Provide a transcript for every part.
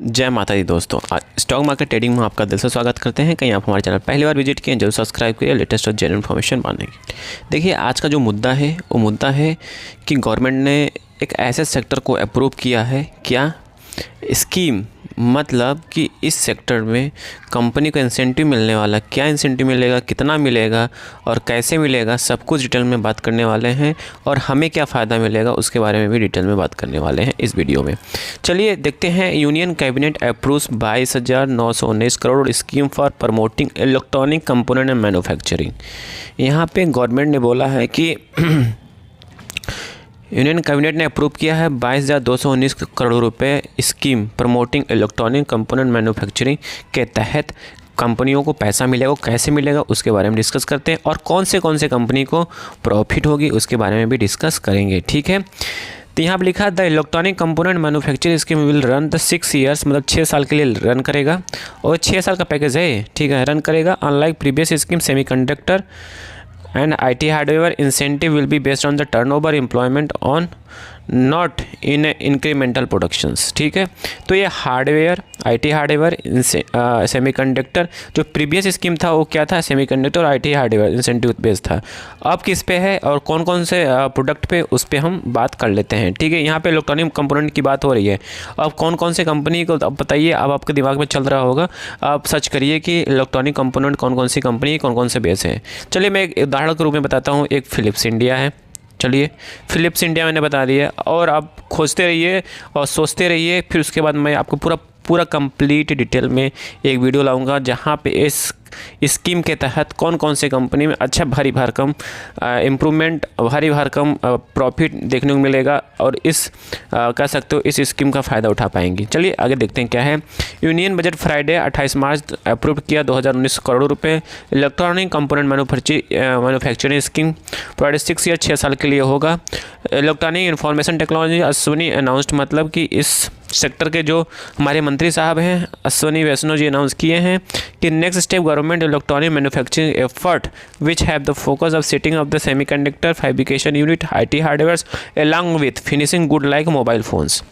जय माता दी दोस्तों, आज स्टॉक मार्केट ट्रेडिंग में आपका दिल से स्वागत करते हैं। कहीं आप हमारे चैनल पहली बार विजिट किए जरूर सब्सक्राइब करिए लेटेस्ट और जेन्युइन इन्फॉर्मेशन पाने के लिए। देखिए, आज का जो मुद्दा है वो मुद्दा है कि गवर्नमेंट ने एक ऐसे सेक्टर को अप्रूव किया है। क्या स्कीम, मतलब कि इस सेक्टर में कंपनी को इंसेंटिव मिलने वाला, क्या इंसेंटिव मिलेगा, कितना मिलेगा और कैसे मिलेगा, सब कुछ डिटेल में बात करने वाले हैं। और हमें क्या फ़ायदा मिलेगा उसके बारे में भी डिटेल में बात करने वाले हैं इस वीडियो में। चलिए देखते हैं। Union cabinet approves 22,919 crore scheme for promoting electronic component and manufacturing. यहाँ पे गवर्नमेंट ने बोला है कि यूनियन कैबिनेट ने अप्रूव किया है 22,219 करोड़ रुपए scheme promoting electronic component manufacturing के तहत कंपनियों को पैसा मिलेगा। कैसे मिलेगा उसके बारे में डिस्कस करते हैं और कौन से कंपनी को प्रॉफिट होगी उसके बारे में भी डिस्कस करेंगे। ठीक है, तो यहाँ पर लिखा the electronic component manufacturing scheme will run the 6 years, मतलब 6 साल के लिए रन करेगा और 6 साल का पैकेज है। ठीक है, रन करेगा। Unlike previous scheme semiconductor and IT hardware incentive will be based on the turnover employment on not in incremental productions। ठीक है, तो ये हार्डवेयर, IT हार्डवेयर, सेमीकंडक्टर, जो प्रीवियस स्कीम था वो क्या था, सेमीकंडक्टर और IT हार्डवेयर इंसेंटिव बेस्ड था। अब किस पे है और कौन कौन से प्रोडक्ट पे, उस पे हम बात कर लेते हैं। ठीक है, यहाँ पे इलेक्ट्रॉनिक कंपोनेंट की बात हो रही है। अब कौन कौन से कंपनी को अब बताइए, अब आपके दिमाग में चल रहा होगा, आप सर्च करिए कि इलेक्ट्रॉनिक कंपोनेंट कौन कौन सी कंपनी, कौन कौन से बेस हैं। चलिए मैं एक उदाहरण के रूप में बताता हूँ। एक फिलिप्स इंडिया है। चलिए, फिलिप्स इंडिया मैंने बता दिया और आप खोजते रहिए और सोचते रहिए। फिर उसके बाद मैं आपको पूरा कंप्लीट डिटेल में एक वीडियो लाऊंगा जहाँ पे इस स्कीम के तहत कौन कौन से कंपनी में अच्छा भारी भरकम इम्प्रूवमेंट, भारी भरकम प्रॉफिट देखने को मिलेगा और कह सकते हो इस स्कीम का फ़ायदा उठा पाएंगी। चलिए आगे देखते हैं क्या है। यूनियन बजट फ्राइडे 28 मार्च अप्रूव किया 2019 करोड़ रुपए electronic component manufacturing scheme provide 6 year, 6 साल के लिए होगा। Electronic information technology Ashwini announced, मतलब कि इस सेक्टर के जो हमारे मंत्री साहब हैं अश्विनी वैष्णव जी अनाउंस किए हैं कि next step government electronic manufacturing effort which have the focus of setting of the semiconductor fabrication unit IT hardware along with finishing good like mobile phones.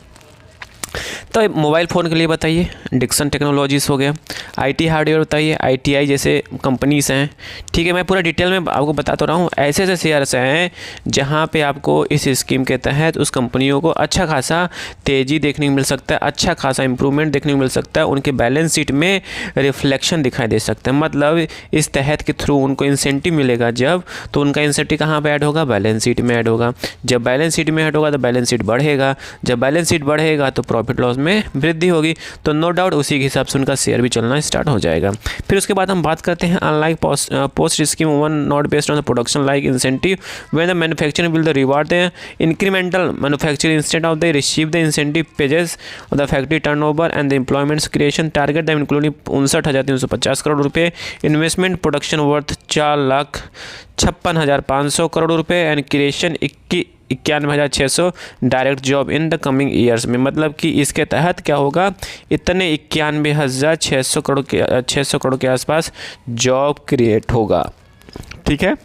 तो मोबाइल फ़ोन के लिए बताइए डिक्सन टेक्नोलॉजीज़ हो गया। IT hardware बताइए ITI जैसे companies हैं। ठीक है, मैं पूरा डिटेल में आपको बताता रहा हूँ। ऐसे ऐसे शेयर्स हैं जहाँ पे आपको इस स्कीम के तहत उस कंपनियों को अच्छा खासा तेज़ी देखने को मिल सकता है, अच्छा खासा इंप्रूवमेंट देखने को मिल सकता है, उनके बैलेंस शीट में रिफ्लेक्शन दिखाई दे सकता है। मतलब इस तहत के थ्रू उनको इंसेंटिव मिलेगा जब, तो उनका इंसेंटिव कहाँ पर ऐड होगा, बैलेंस शीट में ऐड होगा। जब बैलेंस शीट में ऐड होगा तो बैलेंस शीट बढ़ेगा, जब बैलेंस शीट बढ़ेगा तो प्रॉफिट लॉस में वृद्धि होगी, तो नो डाउट उसी के हिसाब से उनका शेयर भी चलना स्टार्ट हो जाएगा। फिर उसके बाद हम बात करते हैं unlike post scheme one not based on the production like incentive when the manufacturing will the reward the incremental manufacturing instead of the receive the incentive pages of the factory turnover and the employments creation target the including 59,350 crore रुपए investment production worth 4,56,500 crore रुपए and creation 91,600 direct job in the coming years में। मतलब कि इसके तहत क्या होगा, इतने 91,600 करोड़ के आसपास जॉब क्रिएट होगा। ठीक है,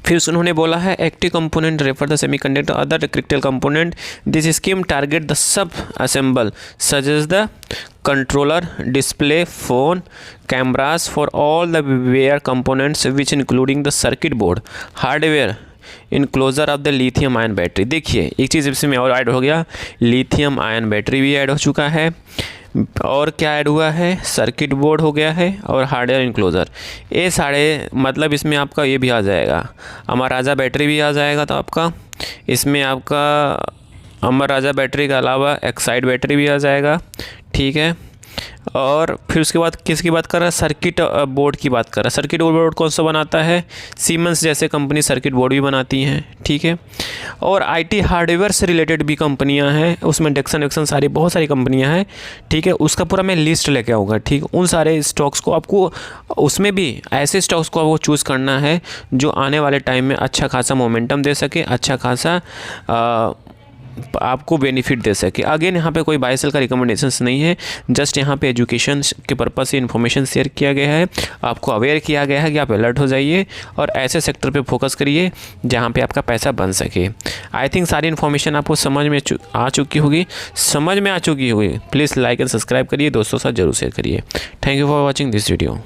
फिर उन्होंने बोला है active component refer the semiconductor other critical component this scheme target the sub assemble such as the controller display phone cameras for all the ware components which including the circuit board hardware enclosure of the lithium ion battery. देखिए एक चीज़ इसमें और add हो गया, lithium ion battery भी add हो चुका है और क्या ऐड हुआ है, सर्किट बोर्ड हो गया है और हार्डवेयर इनक्लोजर। ये सारे, मतलब इसमें आपका ये भी आ जाएगा, अमर राजा बैटरी भी आ जाएगा। तो आपका इसमें आपका अमर राजा बैटरी के अलावा एक्साइड बैटरी भी आ जाएगा। ठीक है, और फिर उसके बाद किसकी बात कर रहा है, सर्किट बोर्ड की बात कर रहा है। सर्किट बोर्ड कौन सा बनाता है, सीमेंस जैसे कंपनी सर्किट बोर्ड भी बनाती हैं। ठीक है, और IT हार्डवेयर से रिलेटेड भी कंपनियां हैं, उसमें डिक्सन सारी बहुत सारी कंपनियां हैं। ठीक है, उसका पूरा मैं लिस्ट लेके आऊँगा। ठीक, उन सारे स्टॉक्स को आपको, उसमें भी ऐसे स्टॉक्स को आपको चूज़ करना है जो आने वाले टाइम में अच्छा खासा मोमेंटम दे सके, अच्छा खासा आपको बेनिफिट दे सके। अगेन यहाँ पे कोई बाय सेल का रिकमेंडेशंस नहीं है, जस्ट यहाँ पे एजुकेशन के पर्पस से इन्फॉर्मेशन शेयर किया गया है, आपको अवेयर किया गया है कि आप अलर्ट हो जाइए और ऐसे सेक्टर पे फोकस करिए जहाँ पे आपका पैसा बन सके। आई थिंक सारी इन्फॉर्मेशन आपको समझ में आ चुकी होगी। प्लीज़ लाइक एंड सब्सक्राइब करिए, दोस्तों के साथ जरूर शेयर करिए। Thank you for watching this video.